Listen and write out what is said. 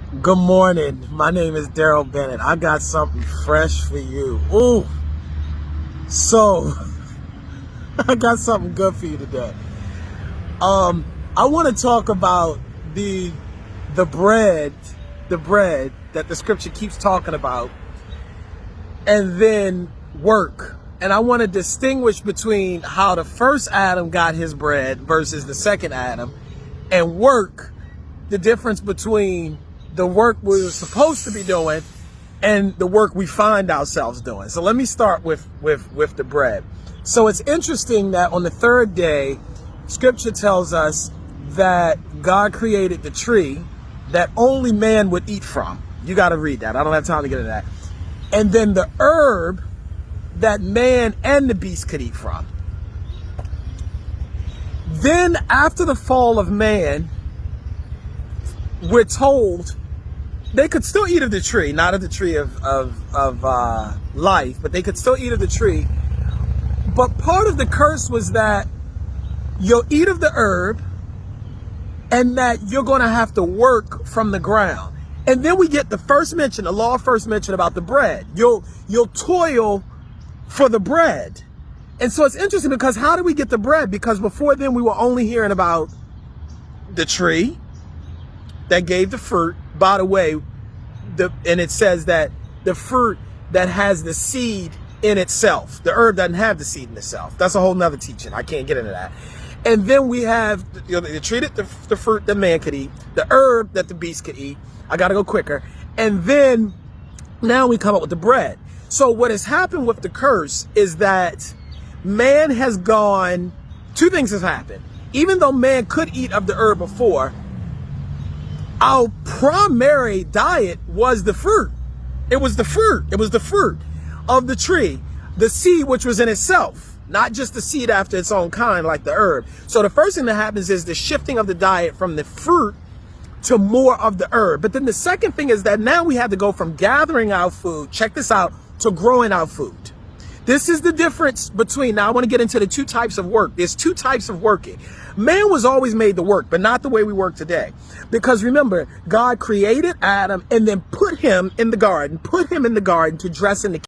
Good morning. My name is Darrell Bennett. I got something fresh for you. Ooh. So, I got something good for you today. I want to talk about the bread that the scripture keeps talking about, and then work. And I want to distinguish between how the first Adam got his bread versus the second Adam, and work, the difference between the work we were supposed to be doing and the work we find ourselves doing. So let me start with the bread. So it's interesting that on the third day, scripture tells us that God created the tree that only man would eat from. You got to read that. I don't have time to get into that. And then the herb that man and the beast could eat from. Then after the fall of man, we're told they could still eat of the tree, not of the tree of life, but they could still eat of the tree. But part of the curse was that you'll eat of the herb and that you're going to have to work from the ground. And then we get the first mention, the law first mention about the bread. You'll toil for the bread. And so it's interesting because how do we get the bread? Because before then we were only hearing about the tree that gave the fruit. By the way, and it says that the fruit that has the seed in itself, the herb doesn't have the seed in itself. That's a whole nother teaching. I can't get into that. And then we have the tree that the fruit that man could eat, the herb that the beast could eat. I got to go quicker. And then now we come up with the bread. So what has happened with the curse is that man has gone, two things has happened. Even though man could eat of the herb before, our primary diet was the fruit. It was the fruit. It was the fruit of the tree, the seed which was in itself, not just the seed after its own kind like the herb. So the first thing that happens is the shifting of the diet from the fruit to more of the herb. But then the second thing is that now we have to go from gathering our food, check this out, to growing our food. This is the difference between, now I want to get into the two types of work. There's two types of working. Man was always made to work, but not the way we work today. Because remember, God created Adam and then put him in the garden to dress in the